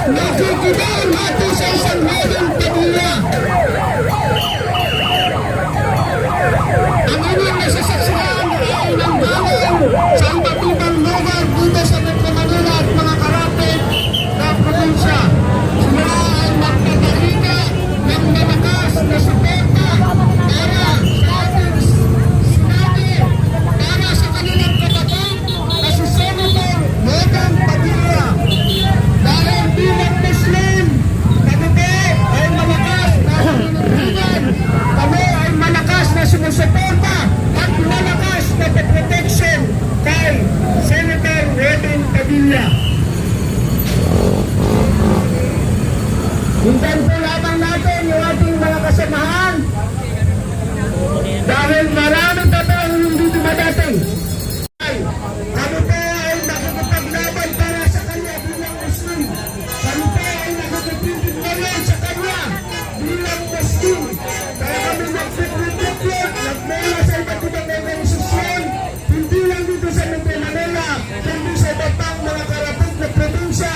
Nakikitaan natin sa isang Robin Padilla. Ang inyong nasasaksihan ay nanggaling sa iba't ibang lugar dito sa Metro Manila at mga karapit na probinsya. Sila ay magpapakita ng malakas na suporta para sa ating sinabi, para sa kanilang kapatid na si Senator Robin Padilla. Dahil bilang Muslim, kami ay malakas na pinuntunan, kami ay malakas na sumusuporta at malakas na protection kay Senator Robin Padilla. Hintayin po lamang natin yung ating mga kasamahan dahil marami pa tayong hindi dumadating. Kami po ay nakikipaglaban para sa kanya bilang Muslim. Kami po ay nakikipindig ngayon sa kanya bilang Muslim. Kaya kami nagpipindig, nagmula sa iba't ibang organisasyon, hindi lang dito sa Metro Manila, kundi sa iba't pang mga karapit na probinsya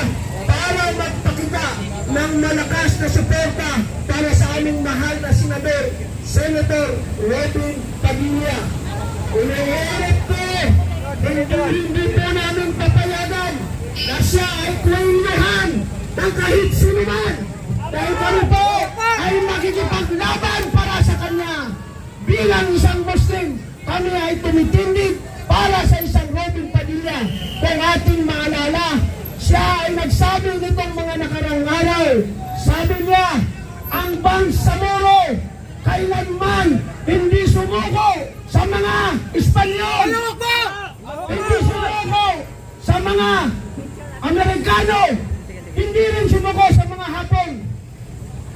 para magpakita ng malakas na suporta para sa aming mahal na senador, Senator Robin Padilla. Unahirit po, hindi po namin papayagan na siya ay kwento ng kahit sino man. Dahil kami po ay makikipaglaban para sa kanya. Bilang isang Muslim, kami ay tumitindig para sa isang Robin Padilla. Kung ating maalala, siya ay nagsabi nitong mga nakarang araw. Sabi niya, ang Bangsamoro kailanman hindi sumuko sa mga Espanyol. Hindi sumuko sa mga Amerikano. Hindi rin sumuko sa mga Hapon.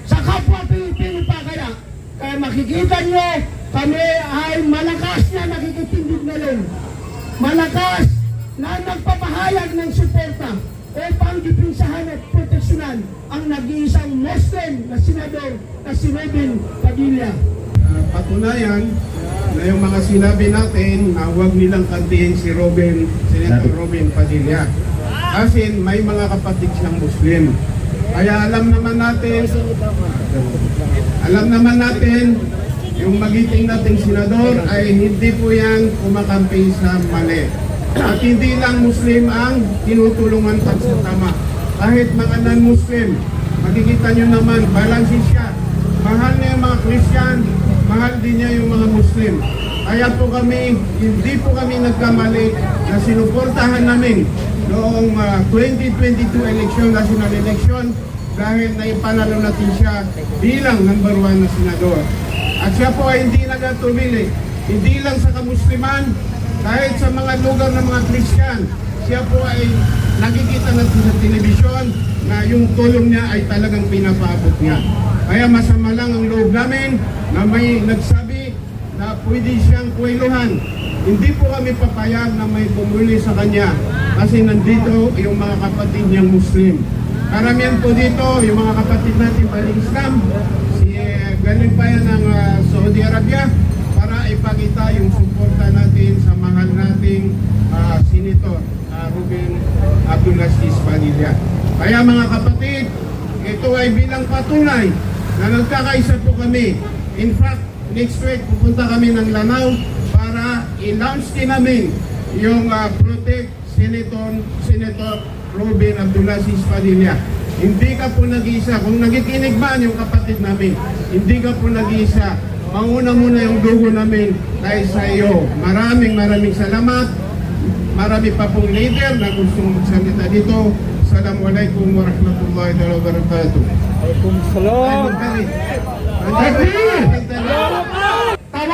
Sa kapwa Pilipino pa kaya. Kaya makikita nyo, kami ay malakas na nakikitindig ngayon. Malakas na nagpapahayag ng suporta upang dipinsahan at proteksyonan ang nag-iisang Muslim na senador na si Robin Padilla. Patunayan na yung mga sinabi natin na huwag nilang kantihin si Senator Robin Padilla. Kasi may mga kapatid siyang Muslim. Kaya alam naman natin yung magiting nating senador ay hindi po yan kumakampi sa mali. At hindi lang Muslim ang tinutulungan pagsasama. Kahit mga non-Muslim, makikita nyo naman, balansin siya. Mahal niya yung mga Christian, mahal din niya yung mga Muslim. Kaya po kami, hindi po kami nagkamali na sinuportahan namin noong 2022 election, national election, dahil naipanalo natin siya bilang number 1 na senador. At siya po ay hindi nagtubili, hindi lang sa kamusliman, kahit sa mga lugar ng mga Christian, siya po ay nakikita natin sa telebisyon na yung tulong niya ay talagang pinapaabot niya. Kaya masama lang ang loob namin na may nagsabi na pwede siyang kuweluhan. Hindi po kami papayag na may pumuli sa kanya kasi nandito yung mga kapatid niyang Muslim. Karamihan po dito, yung mga kapatid natin paling Islam, galing pa yan ng Saudi Arabia para ipakita yung suporta natin sa mahal nating Senator Robin Abdulaziz Padilla. Kaya mga kapatid, ito ay bilang patunay na nagkakaisa po kami. In fact, next week pupunta kami ng Lanao para i-launch din namin yung Protect Senator Robin Abdulaziz Padilla. Hindi ka po nag-iisa. Kung nakikinig man yung kapatid namin, hindi ka po nag-iisa. Mauna muna yung dugo namin dahil sa iyo. Maraming salamat. Marami pa pong leader na gustong magsalita dito. Assalamualaikum warahmatullahi wabarakatuh. Waalaikumsalam.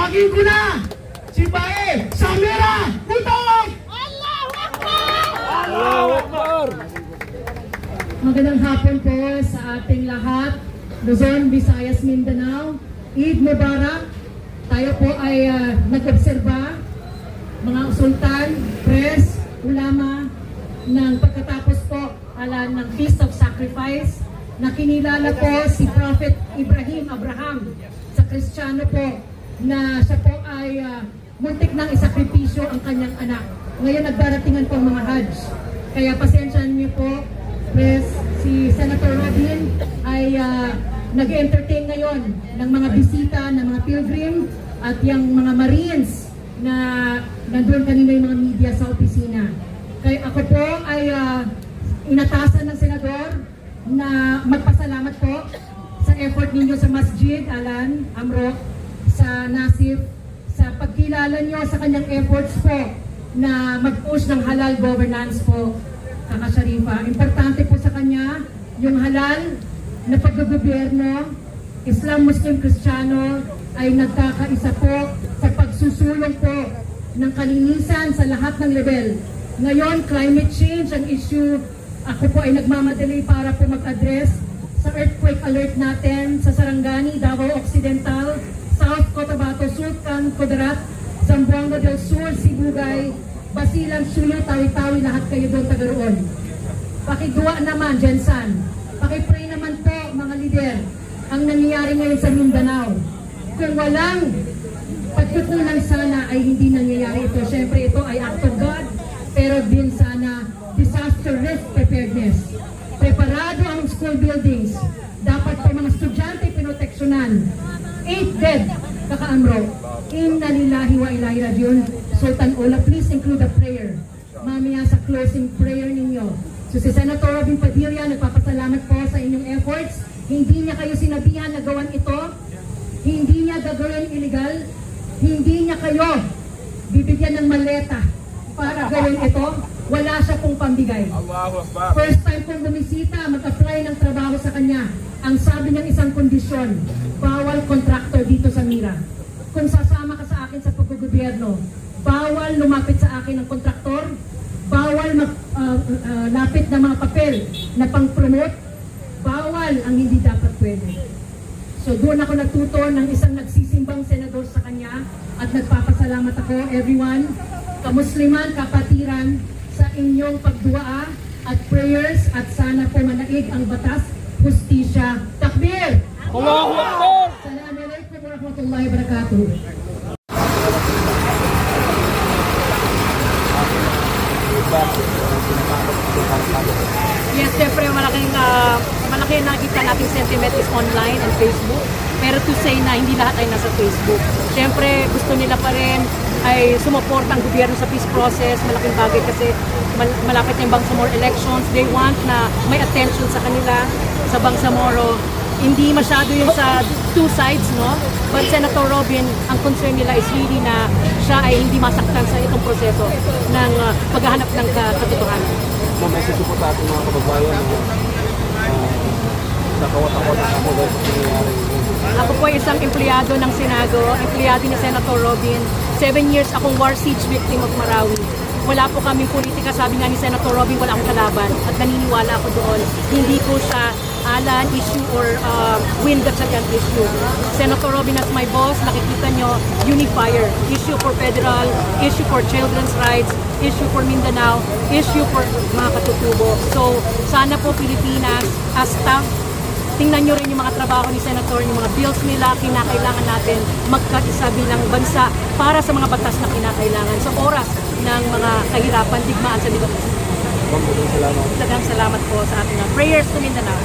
Tawagin ko na si Bae Samira Utong! Magandang hapon po sa ating lahat, Luzon, Visayas, Mindanao. Eid Mubarak. Tayo po ay nag-obserba, mga usultan, press, ulama, ng pagkatapos po ng Feast of Sacrifice, na kinilala po si Prophet Abraham, sa Kristiyano po, na siya po ay muntik nang isakripisyo ang kanyang anak. Ngayon nagdaratingan po ang mga Hajj. Kaya pasensyaan niyo po, press, si Senator Robin ay nag-entertain ngayon ng mga bisita, ng mga pilgrim, at yung mga Marines na nandun kanina yung mga media sa opisina. Kaya ako po ay inatasan ng Senador na magpasalamat po sa effort ninyo sa Masjid, Alan, Amro, sa Nasif, sa pagkilala nyo sa kanyang efforts po na mag-push ng halal governance po, Kaka Sharifa. Importante po sa kanya yung halal na paggogobyerno, Islam, Muslim, Kristiyano ay nagkakaisa po sa pagsusulong po ng kalinisan sa lahat ng level. Ngayon, climate change ang issue. Ako po ay nagmamadali para po mag-address sa earthquake alert natin sa Sarangani, Davao Occidental, South Cotabato, Sultan, Kudarat, Zamboanga del Sur, Sibugay, Basilan, Sulu, Tawi-Tawi, lahat kayo doon taga roon. Pakidua naman, Jensan. Pakipray naman po, mga lider, ang nangyayari ngayon sa Mindanao. Kung walang pagtutunan sana ay hindi nangyayari ito. Siyempre ito ay act of God, pero din sana disaster risk preparedness. Preparado ang school buildings. Dapat po mga estudyante pinoteksyonan. 8 dead, Kaka-Amro. Inna lillahi wa ilahi rajiun. Sultan Ola, please include a prayer. Mamaya sa closing prayer ninyo. So si Senator Robin Padilla, nagpapasalamat po sa inyong efforts. Hindi niya kayo sinabihan na gawan ito. Hindi niya gagawin illegal. Hindi niya kayo bibigyan ng maleta para gawin ito. Wala siya pong pambigay. First time pong bumisita, mag-apply ng trabaho sa kanya. Ang sabi niyang isang kondisyon, bawal contractor dito sa Mira. Kung sasama ka sa akin sa paggogobyerno, bawal lumapit sa akin ng kontraktor, bawal lapit ng mga papel na pang-promote, bawal ang hindi dapat pwede. So doon ako natuto ng isang nagsisimbang senador sa kanya at nagpapasalamat ako, everyone, kamusliman, kapatiran, sa inyong pagduaa at prayers at sana po manaig ang batas, hustisya. Takbir! Allahu Akbar! Assalamualaikum warahmatullahi wabarakatuh. Yes, siyempre malaki nakita nating sentiment is online and Facebook. Pero to say na hindi lahat ay nasa Facebook. Siyempre gusto nila pa rin ay sumuporta ang gobyerno sa peace process. Malaking bagay kasi malapit na yung Bangsamoro elections. They want na may attention sa kanila sa Bangsamoro. Hindi masyado yung sa two sides, no? But Senator Robin, ang concern nila is really na siya ay hindi masaktan sa itong proseso ng paghahanap ng katotohanan. Message po sa ating mga kababayan sa kawat-kawat ako dahil sa nangyayari. Ako po ay isang empleyado ng Senado, empleyado ni Senator Robin. 7 years akong war siege victim of Marawi. Wala po kaming politika, sabi nga ni Senator Robin, wala akong kalaban. At naniniwala ako doon, hindi po siya Alan issue or Win Gatchalian issue. Senator Robin as my boss, nakikita nyo, unifier. Issue for federal, issue for children's rights, issue for Mindanao, issue for mga katutubo. So, sana po Pilipinas, as staff, tingnan nyo rin yung mga trabaho ni Senator, yung mga bills nila, kinakailangan natin magkaisa bilang bansa para sa mga batas na kinakailangan sa oras ng mga kahirapan, digmaan sa libat. Daghang salamat po sa ating prayers to Mindanao.